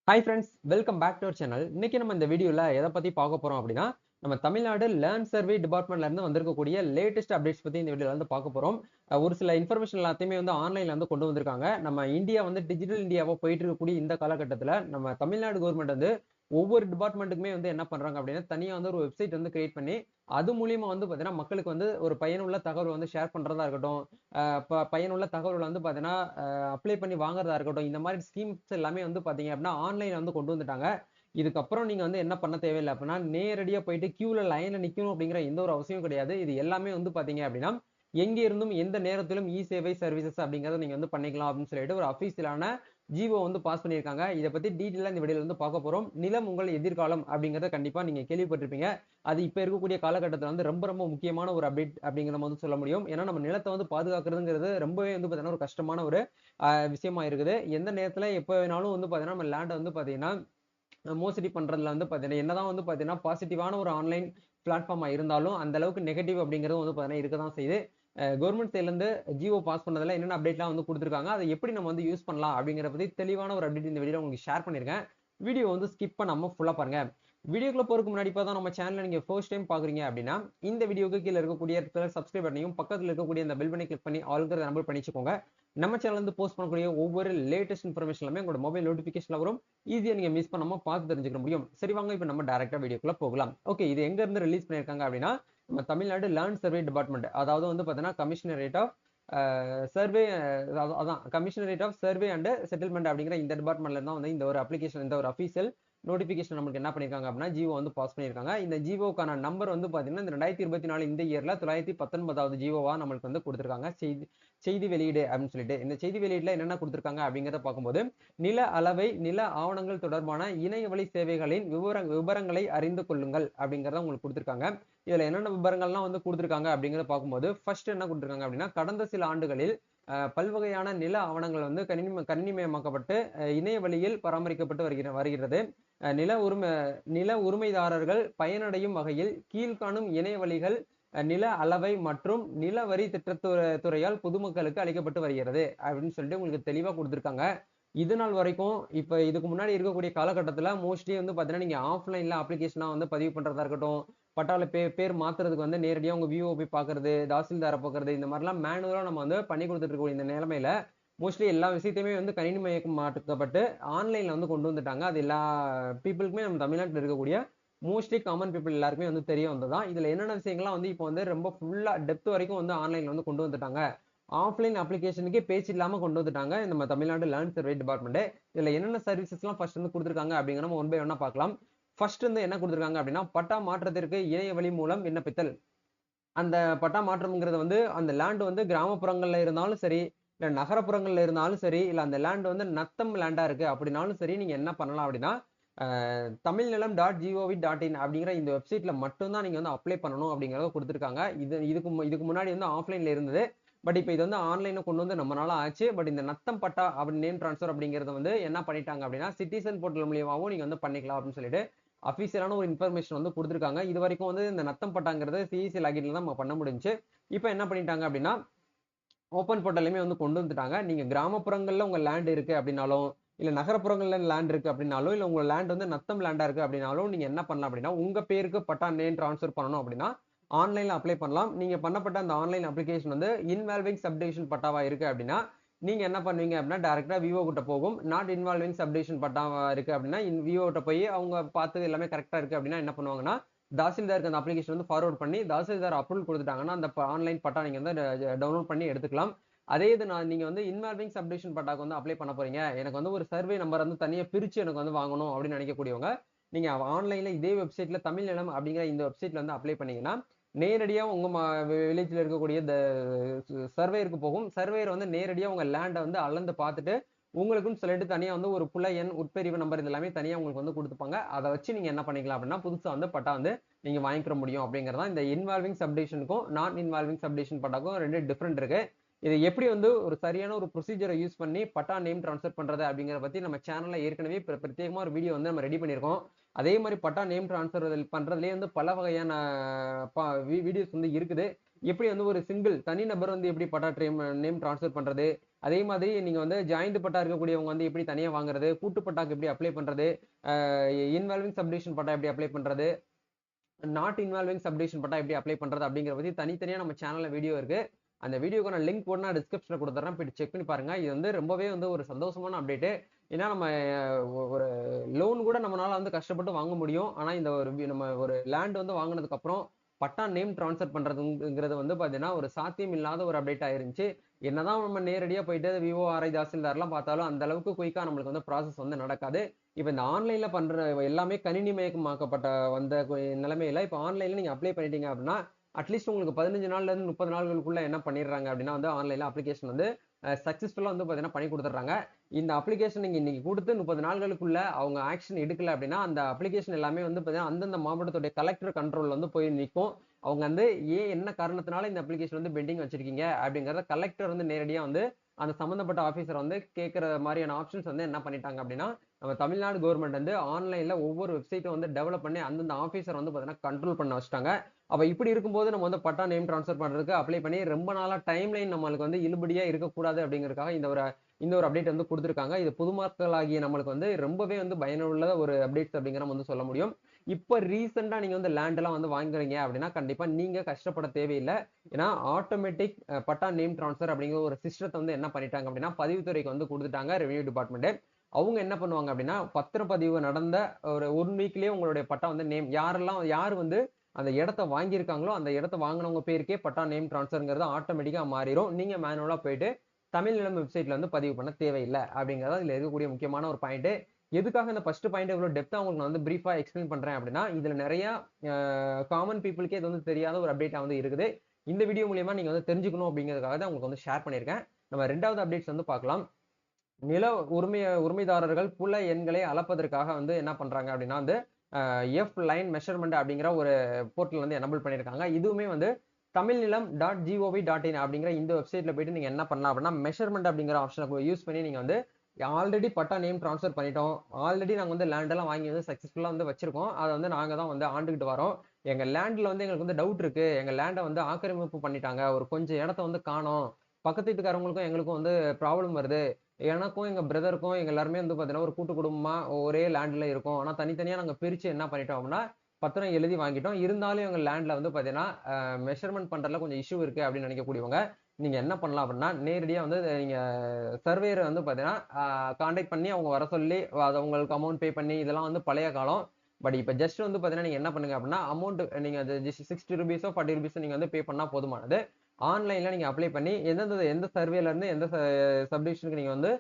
Hi friends, welcome back to our channel. இன்னைக்கு நம்ம இந்த வீடியோல எதை பத்தி பார்க்க போறோம் அப்படின்னா, நம்ம தமிழ்நாடு லேண்ட் சர்வே டிபார்ட்மெண்ட்ல இருந்து வந்திருக்கக்கூடிய லேட்டஸ்ட் அப்டேட்ஸ் பத்தி இந்த வீடியோல வந்து பார்க்க போறோம். ஒரு சில இன்ஃபர்மேஷன் எல்லாத்தையுமே வந்து ஆன்லைன்ல வந்து கொண்டு வந்திருக்காங்க. நம்ம இந்தியா வந்து டிஜிட்டல் இந்தியாவா போயிட்டு இருக்கக்கூடிய இந்த காலகட்டத்துல நம்ம தமிழ்நாடு கவர்மெண்ட் வந்து ஒவ்வொரு டிபார்ட்மெண்ட்டுக்குமே வந்து என்ன பண்றாங்க அப்படின்னா, தனியா வந்து ஒரு வெப்சைட் வந்து கிரியேட் பண்ணி, அது மூலியமா வந்து பார்த்தீங்கன்னா, மக்களுக்கு வந்து ஒரு பயனுள்ள தகவல் வந்து ஷேர் பண்றதா இருக்கட்டும், பயனுள்ள தகவல் வந்து பார்த்தீங்கன்னா அப்ளை பண்ணி வாங்குறதா இருக்கட்டும், இந்த மாதிரி ஸ்கீம்ஸ் எல்லாமே வந்து பார்த்தீங்க அப்படின்னா, ஆன்லைன்ல வந்து கொண்டு வந்துட்டாங்க. இதுக்கப்புறம் நீங்க வந்து என்ன பண்ண தேவையில்ல அப்படின்னா, நேரடியா போயிட்டு கியூல லைன்ல நிக்கணும் அப்படிங்கிற எந்த ஒரு அவசியமும் கிடையாது. இது எல்லாமே வந்து பார்த்தீங்க அப்படின்னா, எங்க இருந்தும் எந்த நேரத்திலும் இ சேவை சர்வீசஸ் அப்படிங்கிறத நீங்க வந்து பண்ணிக்கலாம் அப்படின்னு சொல்லிட்டு ஒரு அபிஷியலான ஜிஓ வந்து பாஸ் பண்ணியிருக்காங்க. இத பத்தி டீட்டெயிலா இந்த வீடியோல வந்து பார்க்க போறோம். நிலம் உங்கள் எதிர்காலம் அப்படிங்கிறத கண்டிப்பா நீங்க கேள்விப்பட்டிருப்பீங்க. அது இப்ப இருக்கக்கூடிய காலகட்டத்துல வந்து ரொம்ப ரொம்ப முக்கியமான ஒரு அப்டேட் அப்படிங்கிற மாதிரி சொல்ல முடியும். ஏன்னா நம்ம நிலத்தை வந்து பாதுகாக்கிறதுங்கிறது ரொம்பவே வந்து பார்த்தீங்கன்னா ஒரு கஷ்டமான ஒரு விஷயமா இருக்குது. எந்த நேரத்துல எப்ப வேணாலும் வந்து பார்த்தீங்கன்னா நம்ம லேண்ட வந்து பார்த்தீங்கன்னா மோசடி பண்றதுல வந்து பார்த்தீங்கன்னா என்னதான் வந்து பார்த்தீங்கன்னா பாசிட்டிவான ஒரு ஆன்லைன் பிளாட்ஃபார்மா இருந்தாலும் அந்த அளவுக்கு நெகட்டிவ் அப்படிங்கிறது வந்து பார்த்தீங்கன்னா இருக்க தான் செய்யுது. கவர்மெண்ட் சைட்ல இருந்து ஜியோ பாஸ் பண்ணதுல என்னென்ன அப்டேட்லாம் வந்து கொடுத்துருக்காங்க, அதை எப்படி நம்ம வந்து யூஸ் பண்ணலாம் அப்படிங்கிற பத்தி தெளிவான ஒரு அப்டேட் இந்த வீடியோ உங்களுக்கு ஷேர் பண்ணியிருக்கேன். வீடியோ வந்து ஸ்கிப் பண்ணாம ஃபுல்லா பாருங்க. வீடியோக்குள்ள போறதுக்கு முன்னாடி இப்போ தான் நம்ம சேனலை நீங்க ஃபர்ஸ்ட் டைம் பாக்குறீங்க அப்படின்னா இந்த வீடியோக்கு கீழே இருக்கக்கூடிய சப்ஸ்கிரைப் பண்ணையும் பக்கத்துல இருக்கக்கூடிய இந்த பெல் பண்ணி கிளிக் பண்ணி ஆல்கிற நம்பர் பண்ணிச்சுக்கோங்க. நம்ம சேனல் வந்து போஸ்ட் பண்ணக்கூடிய ஒவ்வொரு லேட்டஸ்ட் இன்ஃபர்மேஷன் எல்லாமே உங்களோட மொபைல் நோட்டிபிகேஷன்ல வரும். ஈஸியா நீங்க மிஸ் பண்ணாம பார்த்து தெரிஞ்சுக்க முடியும். சரி, வாங்க இப்போ நம்ம டைரக்டா வீடியோக்குள்ள போகலாம். ஓகே, இது எங்க இருந்து ரிலீஸ் பண்ணிருக்காங்க அப்படின்னா, நம்ம தமிழ்நாடு லேண்ட் சர்வே டிபார்ட்மெண்ட், அதாவது வந்து பாத்தீங்கன்னா கமிஷனரேட் ஆஃப் சர்வே, அதான் commissionerate of survey and settlement அப்படிங்கிற இந்த டிபார்ட்மெண்ட்ல இருந்தா வந்து இந்த ஒரு அப்ளிகேஷன், இந்த ஒரு அபிஷியல் நோட்டிபிகேஷன் நமக்கு என்ன பண்ணிருக்காங்க அப்படின்னா ஜிஓ வந்து பாஸ் பண்ணிருக்காங்க. இந்த ஜிஓக்கான நம்பர் வந்து பாத்தீங்கன்னா இந்த 2024 இந்த இயர்ல 919வது ஜிஓவா நம்மளுக்கு வந்து கொடுத்திருக்காங்க. செய்தி செய்தி வெளியீடு அப்படின்னு சொல்லிட்டு இந்த செய்தி வெளியீடுல என்னென்ன கொடுத்திருக்காங்க அப்படிங்கிறத பார்க்கும்போது, நில அளவை நில ஆவணங்கள் தொடர்பான இணையவழி சேவைகளின் விவரங்களை அறிந்து கொள்ளுங்கள் அப்படிங்கறத உங்களுக்கு கொடுத்திருக்காங்க. இதுல என்னென்ன விவரங்கள்லாம் வந்து கொடுத்திருக்காங்க அப்படிங்கறத பார்க்கும்போது, ஃபர்ஸ்ட் என்ன கொடுத்திருக்காங்க அப்படின்னா, கடந்த சில ஆண்டுகளில் பல்வகையான நில ஆவணங்கள் வந்து கணினிமயமாக்கப்பட்டு இணைய வழியில் பராமரிக்கப்பட்டு வருகிறது. நில உரிமை நில உரிமைதாரர்கள் பயனடையும் வகையில் கீழ்காணும் இணைய வழிகள் நில அளவை மற்றும் நில வரி திட்டத்துறையால் பொதுமக்களுக்கு அளிக்கப்பட்டு வருகிறது அப்படின்னு சொல்லிட்டு உங்களுக்கு தெளிவா கொடுத்திருக்காங்க. இது நாள் வரைக்கும் இப்ப இதுக்கு முன்னாடி இருக்கக்கூடிய காலகட்டத்துல மோஸ்ட்லி வந்து பாத்தீங்கன்னா நீங்க ஆஃப்லைன்ல அப்ளிகேஷனா வந்து பதிவு பண்றதா இருக்கட்டும், பட்டால பேர் மாத்துறதுக்கு வந்து நேரடியா உங்க விஓ போய் பாக்குறது, தாசில்தாரை பாக்குறது, இந்த மாதிரிலாம் மேனுவலா நம்ம வந்து பண்ணி கொடுத்துட்டு இருக்கோம். இந்த நிலைமையில மோஸ்ட்லி எல்லா விஷயத்தையுமே வந்து கணினிமயமாக்கப்பட்டு ஆன்லைன்ல வந்து கொண்டு வந்துட்டாங்க. அது எல்லா பீப்புளுக்குமே நம்ம தமிழ்நாட்டில் இருக்கக்கூடிய மோஸ்ட்லி காமன் பீப்புள் எல்லாருக்குமே வந்து தெரிய வந்ததுதான். இதுல என்னென்ன விஷயங்கள்லாம் வந்து இப்போ வந்து ரொம்ப ஃபுல்லா டெப்த் வரைக்கும் வந்து ஆன்லைன்ல வந்து கொண்டு வந்துட்டாங்க. ஆஃப்லைன் அப்ளிகேஷனுக்கே பேச்சு இல்லாம கொண்டு வந்துட்டாங்க நம்ம தமிழ்நாடு லேண்ட் சர்வே டிபார்ட்மெண்ட். இதுல என்னென்ன சர்வீசஸ் எல்லாம் ஃபர்ஸ்ட் வந்து கொடுத்துருக்காங்க அப்படிங்கிற நம்ம ஒன் பை ஒன்னா பார்க்கலாம். ஃபர்ஸ்ட் வந்து என்ன கொடுத்துருக்காங்க அப்படின்னா, பட்டா மாற்றத்திற்கு இணைய வழி மூலம் விண்ணப்பித்தல். அந்த பட்டா மாற்றம்ங்கிறது வந்து அந்த லேண்ட் வந்து கிராமப்புறங்கள்ல இருந்தாலும் சரி, இல்ல நகரப்புறங்கள்ல இருந்தாலும் சரி, இல்ல அந்த லேண்ட் வந்து நத்தம் லேண்டா இருக்கு அப்படின்னாலும் சரி, நீங்க என்ன பண்ணலாம் அப்படின்னா, தமிழ்நிலம்.gov.in அப்படிங்கிற இந்த வெப்சைட்ல மட்டும் தான் நீங்க வந்து அப்ளை பண்ணணும் அப்படிங்கறத கொடுத்திருக்காங்க. இதுக்கு முன்னாடி வந்து ஆஃப்லைன்ல இருந்தது. பட் இப்போ இது வந்து ஆன்லைன்ல கொண்டு வந்து நம்ம நாளா ஆச்சு. பட் இந்த நத்தம் பட்டா அப்படி நேம் ட்ரான்ஸ்ஃபர் அப்படிங்கறது வந்து என்ன பண்ணிட்டாங்க அப்படின்னா, சிட்டிசன் போர்ட்டல் மூலியமாவும் நீங்க வந்து பண்ணிக்கலாம் அப்படின்னு சொல்லிட்டு அபிஷியலான ஒரு இன்ஃபர்மேஷன் வந்து கொடுத்துருக்காங்க. இது வரைக்கும் வந்து இந்த நத்தம் பட்டாங்கிறது சிஇசி லாகின்ல தான் நம்ம பண்ண முடிஞ்சுச்சு. இப்போ என்ன பண்ணிட்டாங்க அப்படின்னா, ஓப்பன் போர்ட்டலுமே வந்து கொண்டு வந்துட்டாங்க. நீங்க கிராமப்புறங்கள்ல உங்க லேண்ட் இருக்கு அப்படின்னாலும், இல்ல நகரப்புறங்கள்ல லேண்ட் இருக்கு அப்படின்னாலும், இல்ல உங்க லேண்ட் வந்து நத்தம் லேண்டா இருக்கு அப்படின்னாலும், நீங்க என்ன பண்ணலாம் அப்படின்னா, உங்க பேருக்கு பட்டா நேம் ட்ரான்ஸ்ஃபர் பண்ணணும் அப்படின்னா, ஆன்லைன்ல அப்ளை பண்ணலாம். நீங்க பண்ணப்பட்ட அந்த ஆன்லைன் அப்ளிகேஷன் வந்து இன்வால்விங் சப்டிவிஷன் பட்டாவா இருக்கு அப்படின்னா, நீங்க என்ன பண்ணுவீங்க அப்படின்னா, டைரக்டா விஓ கிட்ட போகும். நாட் இன்வால்விங் சப்டிவிஷன் பட்டாவா இருக்கு அப்படின்னா, விஓ கிட்ட போய் அவங்க பார்த்து எல்லாமே கரெக்டா இருக்கு அப்படின்னா என்ன பண்ணுவாங்கன்னா, தாசில்தாருக்கு அந்த அப்ளிகேஷன் வந்து ஃபார்வர்ட் பண்ணி தாசில்தார் அப்ரூவல் கொடுத்துட்டாங்கன்னா, அந்த ஆன்லைன் பட்டா நீங்க வந்து டவுன்லோட் பண்ணி எடுத்துக்கலாம். அதே இது நீங்க வந்து இன்வால்விங் சப்டிவிஷன் பட்டாக்கு வந்து அப்ளை பண்ண போறீங்க, எனக்கு வந்து ஒரு சர்வே நம்பர் வந்து தனியா பிரிச்சு எனக்கு வந்து வாங்கணும் அப்படின்னு நினைக்கக்கூடியவங்க, நீங்க ஆன்லைன்ல இதே வெப்சைட்ல தமிழ் நிலம் அப்படிங்கிற இந்த வெப்சைட்ல வந்து அப்ளை பண்ணீங்கன்னா, நேரடியா உங்க வில்லேஜ்ல இருக்கக்கூடிய இந்த சர்வேயருக்கு போகும். சர்வேயர் வந்து நேரடியா உங்க லேண்டை வந்து அளந்து பார்த்துட்டு உங்களுக்குன்னு சொல்லிட்டு தனியா வந்து ஒரு புல எண், உட்பிரிவு நம்பர் இது எல்லாமே தனியா உங்களுக்கு வந்து கொடுத்துப்பாங்க. அதை வச்சு நீங்க என்ன பண்ணிக்கலாம் அப்படின்னா, புதுசா வந்து பட்டா வந்து நீங்க வாங்கிக்கிற முடியும் அப்படிங்கறதா. இந்த இன்வால்விங் சப்டிவிஷனுக்கும் நான் இன்வால்விங் சப்டிவிஷன் பட்டாக்கும் ரெண்டு டிஃபரெண்ட் இருக்கு. இது எப்படி வந்து ஒரு சரியான ஒரு ப்ரொசீஜரை யூஸ் பண்ணி பட்டா நேம் ட்ரான்ஸ்ஃபர் பண்றது அப்படிங்கறத பத்தி நம்ம சேனல்ல ஏற்கனவே பிரத்யேகமா ஒரு வீடியோ வந்து நம்ம ரெடி பண்ணியிருக்கோம். அதே மாதிரி பட்டா நேம் ட்ரான்ஸ்ஃபர் பண்றதுலயே வந்து பல வகையான வீடியோஸ் வந்து இருக்குது. எப்படி வந்து ஒரு சிங்கிள் தனி நபர் வந்து எப்படி பட்டா நேம் ட்ரான்ஸ்ஃபர் பண்றது, அதே மாதிரி நீங்க வந்து ஜாயிண்ட் பட்டா இருக்கக்கூடியவங்க வந்து எப்படி தனியா வாங்குறது, கூட்டு பட்டாக்கு எப்படி அப்ளை பண்றது, இன்வால்விங் சப்டிவிஷன் பட்டா எப்படி அப்ளை பண்றது, நாட் இன்வால்விங் சப்டிவிஷன் பட்டா எப்படி அப்ளை பண்றது அப்படிங்கிற பத்தி தனித்தனியா நம்ம சேனல்ல வீடியோ இருக்கு. அந்த வீடியோக்கான லிங்க் கூட நான் டிஸ்கிரிப்ஷன்ல கொடுத்துறேன். போயிட்டு செக் பண்ணி பாருங்க. இது வந்து ரொம்பவே வந்து ஒரு சந்தோஷமான அப்டேட். ஏன்னா நம்ம ஒரு லோன் கூட நம்மளால வந்து கஷ்டப்பட்டு வாங்க முடியும். ஆனா இந்த ஒரு நம்ம ஒரு லேண்ட் வந்து வாங்குனதுக்கு அப்புறம் பட்டா நேம் ட்ரான்ஸ்ஃபர் பண்றதுங்கிறது வந்து பாத்தீங்கன்னா ஒரு சாத்தியம் இல்லாத ஒரு அப்டேட் ஆயிருந்துச்சு. என்னதான் நம்ம நேரடியா போயிட்டு விஓ, ஆர்ஐ, தாசில்தார்லாம் பார்த்தாலும் அந்த அளவுக்கு குயிக்கா நம்மளுக்கு வந்து ப்ராசஸ் வந்து நடக்காது. இப்ப இந்த ஆன்லைன்ல பண்ற எல்லாமே கணினிமயமாக்கப்பட்ட வந்த நிலைமையில இப்ப ஆன்லைன்ல நீங்க அப்ளை பண்ணிட்டீங்க அப்படின்னா அட்லீஸ்ட் உங்களுக்கு 15 நாள்ல இருந்து 30 நாள்களுக்குள்ள என்ன பண்ணிடுறாங்க அப்படின்னா வந்து ஆன்லைன்ல அப்ளிகேஷன் வந்து சக்சஸ்ஃபுல்லா வந்து பாத்தீங்கன்னா பண்ணி கொடுத்துட்றாங்க. இந்த அப்ளிகேஷன் நீங்க இன்னைக்கு கொடுத்து 30 நாள்களுக்குள்ள அவங்க ஆக்ஷன் எடுக்கல அப்படின்னா அந்த அப்ளிகேஷன் எல்லாமே வந்து பாத்தீங்கன்னா அந்தந்த மாவட்டத்துடைய கலெக்டர் கண்ட்ரோல்ல வந்து போய் நிற்கும். அவங்க வந்து என்ன காரணத்தினால இந்த அப்ளிகேஷன் வந்து பெண்டிங் வச்சிருக்கீங்க அப்படிங்கறத கலெக்டர் வந்து நேரடியா வந்து அந்த சம்பந்தப்பட்ட ஆபீசர் வந்து கேட்கிற மாதிரியான ஆப்ஷன்ஸ் வந்து என்ன பண்ணிட்டாங்க அப்படின்னா நம்ம தமிழ்நாடு கவர்மெண்ட் வந்து ஆன்லைன்ல ஒவ்வொரு வெப்சைட்டும் வந்து டெவலப் பண்ணி அந்தந்த ஆபீசர் வந்து பாத்தீங்கன்னா கண்ட்ரோல் பண்ண வச்சுட்டாங்க. அப்ப இப்படி இருக்கும்போது நம்ம வந்து பட்டா நேம் ட்ரான்ஸ்ஃபர் பண்றதுக்கு அப்ளை பண்ணி ரொம்ப நாளா டைம் லைன் நம்மளுக்கு வந்து இழுபடியா இருக்கக்கூடாது அப்படிங்கறதுக்காக இந்த ஒரு அப்டேட் வந்து கொடுத்துருக்காங்க. இது பொதுமக்களாகிய நம்மளுக்கு வந்து ரொம்பவே வந்து பயனுள்ள ஒரு அப்டேட்ஸ் அப்படிங்கிற வந்து சொல்ல முடியும். இப்ப ரீசெண்டா நீங்க வந்து லேண்ட் எல்லாம் வந்து வாங்குறீங்க அப்படின்னா கண்டிப்பா நீங்க கஷ்டப்பட தேவையில்லை. ஏன்னா ஆட்டோமேட்டிக் பட்டா நேம் ட்ரான்ஸ்ஃபர் அப்படிங்கிற ஒரு சிஸ்டத்தை வந்து என்ன பண்ணிட்டாங்க அப்படின்னா பதிவுத்துறைக்கு வந்து கொடுத்துட்டாங்க ரெவென்யூ டிபார்ட்மெண்ட். அவங்க என்ன பண்ணுவாங்க அப்படின்னா பத்திரப்பதிவு நடந்த ஒரு 1 வீக்லயே உங்களுடைய பட்டா வந்து நேம் யார் வந்து அந்த இடத்த வாங்கியிருக்காங்களோ அந்த இடத்த வாங்கினவங்க பேருக்கே பட்டா நேம் ட்ரான்ஸ்ஃபர்ங்கிறது ஆட்டோமேட்டிக்கா மாறிடும். நீங்க மேனுவலா போயிட்டு தமிழ் நிலம் வெப்சைட்ல வந்து பதிவு பண்ண தேவையில்லை அப்படிங்கறத இதுல இருக்கக்கூடிய முக்கியமான ஒரு பாயிண்ட். எதுக்காக இந்த ஃபர்ஸ்ட் பாயிண்ட் இவ்வளவு டெப்தா உங்களுக்கு நான் வந்து பிரீஃபா எக்ஸ்பிளைன் பண்றேன் அப்படின்னா இதுல நிறைய காமன் பீப்புளுக்கே இது வந்து தெரியாத ஒரு அப்டேட்டா வந்து இருக்குது. இந்த வீடியோ மூலியமா நீங்க வந்து தெரிஞ்சுக்கணும் அப்படிங்கிறதுக்காக தான் உங்களுக்கு வந்து ஷேர் பண்ணியிருக்கேன். நம்ம ரெண்டாவது அப்டேட்ஸ் வந்து பார்க்கலாம். நில உரிமைதாரர்கள் புல எண்களை அளப்பதற்காக வந்து என்ன பண்றாங்க அப்படின்னா வந்து எஃப் லைன் மெஷர்மெண்ட் அப்படிங்கிற ஒரு போர்ட்டல் வந்து எனபிள் பண்ணியிருக்காங்க. இதுவுமே வந்து tamilnilam.gov.in அப்படிங்கிற இந்த வெப்சைட்ல போயிட்டு நீங்க என்ன பண்ணலாம் அப்படின்னா மெஷர்மெண்ட் அப்படிங்கிற ஆப்ஷனை யூஸ் பண்ணி நீங்க வந்து ஆல்ரெடி பட்டா நேம் ட்ரான்ஸ்ஃபர் பண்ணிட்டோம், ஆல்ரெடி நாங்க வந்து லேண்ட் எல்லாம் வாங்கி வந்து சக்சஸ்ஃபுல்லா வந்து வச்சிருக்கோம், அதை வந்து நாங்க தான் வந்து ஆண்டுகிட்டு வரோம், எங்க லேண்ட்ல வந்து எங்களுக்கு வந்து டவுட் இருக்கு, எங்க லேண்டை வந்து ஆக்கிரமிப்பு பண்ணிட்டாங்க, ஒரு கொஞ்சம் இடத்த வந்து காணோம், பக்கத்து வீட்டுக்காரங்களுக்கும் எங்களுக்கும் வந்து ப்ராப்ளம் வருது, எனக்கும் எங்க பிரதருக்கும் எங்க எல்லாருமே வந்து பாத்தீங்கன்னா ஒரு கூட்டு குடும்பமா ஒரே லேண்ட்ல இருக்கும், ஆனா தனித்தனியா நாங்க பிரிச்சு என்ன பண்ணிட்டோம் அப்படின்னா பத்திரம் எழுதி வாங்கிட்டோம், இருந்தாலும் எங்க லேண்ட்ல வந்து பாத்தீங்கன்னா மெஷர்மெண்ட் பண்றதுல கொஞ்சம் இஷ்யூ இருக்கு அப்படின்னு நினைக்கக்கூடியவங்க நீங்க என்ன பண்ணலாம் அப்படின்னா நேரடியா வந்து நீங்க சர்வேயரை வந்து பாத்தீங்கன்னா கான்டாக்ட் பண்ணி அவங்க வர சொல்லி அது உங்களுக்கு அமௌண்ட் பே பண்ணி இதெல்லாம் வந்து பழைய காலம். பட் இப்ப ஜஸ்ட் வந்து பாத்தீங்கன்னா நீங்க என்ன பண்ணுங்க அப்படின்னா அமௌண்ட் நீங்க ₹60 ₹40 நீங்க வந்து பே பண்ணா போதுமானது. ஆன்லைன்ல நீங்க அப்ளை பண்ணி எந்த சர்வேல இருந்து எந்த சப்டிவிஷனுக்கு நீங்க வந்து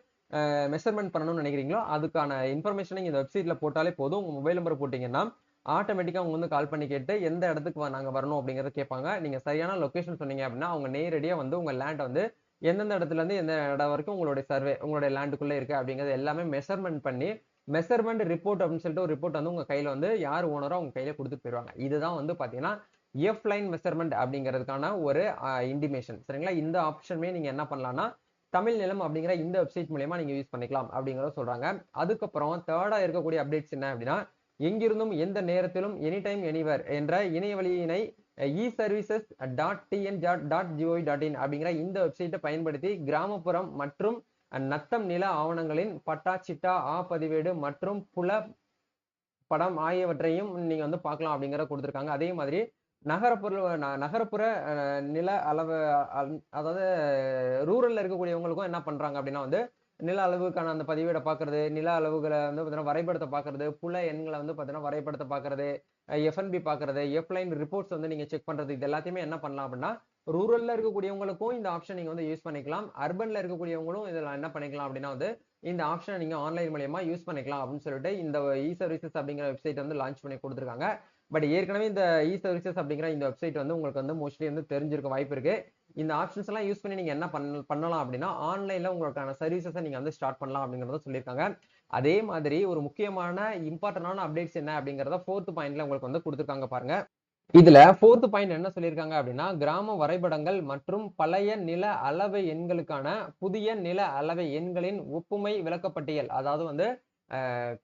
மெஷர்மெண்ட் பண்ணணும்னு நினைக்கிறீங்களோ அதுக்கான இன்ஃபர்மேஷன் நீங்க இந்த வெப்சைட்ல போட்டாலே போதும். உங்க மொபைல் நம்பர் போட்டீங்கன்னா ஆட்டோமேட்டிக்கா அவங்க வந்து கால் பண்ணி கேட்டு எந்த இடத்துக்கு நாங்க வரணும் அப்படிங்கறத கேட்பாங்க. நீங்க சரியான லொகேஷன் சொன்னீங்க அப்படின்னா அவங்க நேரடியா வந்து உங்க லேண்ட் வந்து எந்தெந்த இடத்துல இருந்து எந்த இடம் வரைக்கும் உங்களுடைய சர்வே உங்களுடைய லேண்டுக்குள்ள இருக்கு அப்படிங்கறது எல்லாமே மெஷர்மெண்ட் பண்ணி மெஷர்மெண்ட் ரிப்போர்ட் அப்படின்னு சொல்லிட்டு ஒரு ரிப்போர்ட் வந்து உங்க கையில வந்து யார் ஓனரோ அவங்க கையில கொடுத்துட்டு போயிருவாங்க. இதுதான் வந்து பாத்தீங்கன்னா எஃப் லைன் மெஷர்மெண்ட் அப்படிங்கிறதுக்கான ஒரு இன்டிமேஷன். சரிங்களா? இந்த ஆப்ஷனுமே நீங்க என்ன பண்ணலாம்னா தமிழ் நிலம் அப்படிங்கிற இந்த வெப்சைட் மூலமா நீங்க யூஸ் பண்ணிக்கலாம் அப்படிங்கறத சொல்றாங்க. அதுக்கப்புறம் தேர்டா இருக்கக்கூடிய அப்டேட்ஸ் என்ன அப்படின்னா எங்கிருந்தும் எந்த நேரத்திலும் எனி டைம் எனிவேர் என்ற இணைய வழியினை eservices.tn.gov.in அப்படிங்கிற இந்த வெப்சைட்டை பயன்படுத்தி கிராமப்புறம் மற்றும் நத்தம் நில ஆவணங்களின் பட்டா, சிட்டா, பதிவேடு மற்றும் புல படம் ஆகியவற்றையும் நீங்க வந்து பார்க்கலாம் அப்படிங்கிற கொடுத்திருக்காங்க. அதே மாதிரி நகரப்புற நில அளவு அதாவது ரூரல்ல இருக்கக்கூடியவங்களுக்கும் என்ன பண்றாங்க அப்படின்னா வந்து நில அளவுக்கான அந்த பதிவேடை பாக்குறது, நில அளவுகளை வந்து பாத்தீங்கன்னா வரைபடத்தை பாக்குறது, புல எண்களை வந்து பாத்தீங்கன்னா வரைபடத்தை பாக்குறது, எஃப்என்பி பாக்குறது, எஃப் லைன் ரிப்போர்ட்ஸ் வந்து நீங்க செக் பண்றது, இது எல்லாத்தையுமே என்ன பண்ணலாம் அப்படின்னா ரூரல்ல இருக்கக்கூடியவங்களுக்கும் இந்த ஆப்ஷன் நீங்க வந்து யூஸ் பண்ணிக்கலாம். அர்பன்ல இருக்கக்கூடியவங்களும் இதுல என்ன பண்ணிக்கலாம் அப்படின்னா வந்து இந்த ஆப்ஷனை நீங்க ஆன்லைன் மூலமா யூஸ் பண்ணிக்கலாம் அப்படின்னு சொல்லிட்டு இந்த இ-சர்வீசஸ் அப்படிங்கிற வெப்சைட் வந்து லான்ச் பண்ணி கொடுத்துருக்காங்க. பட் ஏற்கனவே இந்த இ-சர்வீசஸ் அப்படிங்கிற இந்த வெப்சைட் வந்து உங்களுக்கு வந்து மோஸ்ட்லி வந்து தெரிஞ்சிருக்க வாய்ப்பு இருக்கு. இந்த ஆப்ஷன்ஸ் எல்லாம் யூஸ் பண்ணி நீங்க என்ன பண்ணலாம் அப்படின்னா ஆன்லைன்ல உங்களுக்கான சர்வீசஸை நீங்க வந்து ஸ்டார்ட் பண்ணலாம் அப்படிங்கறத சொல்லியிருக்காங்க. அதே மாதிரி ஒரு முக்கியமான இம்பார்ட்டன்டான அப்டேட்ஸ் என்ன அப்படிங்கறத 4th பாயிண்ட்ல உங்களுக்கு வந்து கொடுத்துருக்காங்க பாருங்க. இதுல 4th பாயிண்ட் என்ன சொல்லியிருக்காங்க அப்படின்னா கிராம வரைபடங்கள் மற்றும் பழைய நில அளவை எண்களுக்கான புதிய நில அளவை எண்களின் ஒப்புமை விளக்கப்பட்டியல், அதாவது வந்து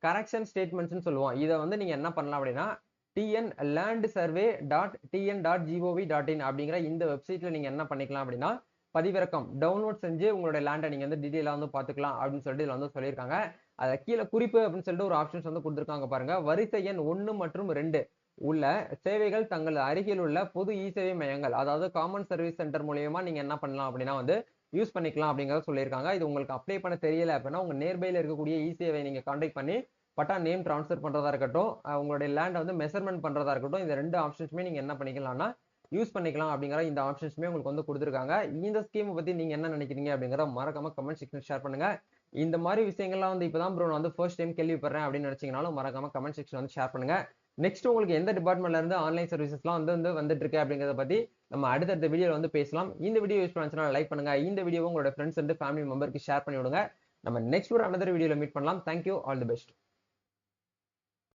கரெக்ஷன் ஸ்டேட்மெண்ட்ஸ் சொல்லுவோம். இதை வந்து நீங்க என்ன பண்ணலாம் அப்படின்னா tnlandsurvey.tn.gov.in அப்படிங்கிற இந்த வெப்சைட்ல நீங்க என்ன பண்ணிக்கலாம் அப்படின்னா பதிவிறக்கம் டவுன்லோட் செஞ்சு உங்களுடைய லேண்டை நீங்க வந்து டீடைலா வந்து பாத்துக்கலாம் அப்படின்னு சொல்லிட்டு இதுல வந்து சொல்லியிருக்காங்க. அத கீழே குறிப்பு அப்படின்னு சொல்லிட்டு ஒரு ஆப்ஷன்ஸ் வந்து கொடுத்திருக்காங்க பாருங்க. வரிசை எண் 1 மற்றும் 2 உள்ள சேவைகள் தங்கள் அருகில் உள்ள பொது சேவை மையங்கள், அதாவது காமன் சர்வீஸ் சென்டர் மூலியமா நீங்க என்ன பண்ணலாம் அப்படின்னா வந்து யூஸ் பண்ணிக்கலாம் அப்படிங்கறத சொல்லியிருக்காங்க. இது உங்களுக்கு அப்ளை பண்ண தெரியல அப்படின்னா உங்க நியர்பைல இருக்கக்கூடிய சேவை நீங்க கான்டாக்ட் பண்ணி பட்டா நேம் ட்ரான்ஸ்ஃபர் பண்றதா இருக்கட்டும், உங்களுடைய லேண்ட் வந்து மெஷர்மெண்ட் பண்றதா இருக்கட்டும், இந்த 2 ஆப்ஷன்ஸுமே நீங்க என்ன பண்ணிக்கலாம்னா யூஸ் பண்ணிக்கலாம் அப்படிங்கிற இந்த ஆப்ஷன்ஸுமே உங்களுக்கு வந்து கொடுத்துருக்காங்க. இந்த ஸ்கீம் பத்தி நீங்க என்ன நினைக்கிறீங்க அப்படிங்கிற மறக்காம கமெண்ட் செக்ஷன் ஷேர் பண்ணுங்க. இந்த மாதிரி விஷயங்கள்லாம் வந்து இப்பதான் ப்ரோ நான் வந்து ஃபர்ஸ்ட் டைம் கேள்விப்படுறேன் அப்படின்னு நினைச்சீங்கனாலும் மறக்காம கமெண்ட் செக்ஷன் வந்து ஷேர் பண்ணுங்க. நெக்ஸ்ட் உங்களுக்கு எந்த டிபார்ட்மெண்ட்ல இருந்து ஆன்லைன் சர்வீசஸ்லாம் வந்துட்டு இருக்கு அப்படிங்கறத பத்தி நம்ம அடுத்த வீடியோல வந்து பேசலாம். இந்த வீடியோ யூஸ் பண்ணா லைக் பண்ணுங்க. இந்த வீடியோவை உங்களோட ஃப்ரெண்ட்ஸ் அண்ட் ஃபேமிலி மெம்பருக்கு ஷேர் பண்ணி விடுங்க. நம்ம நெக்ஸ்ட் ஒரு another வீடியோல மீட் பண்ணலாம். Thank you, all the best.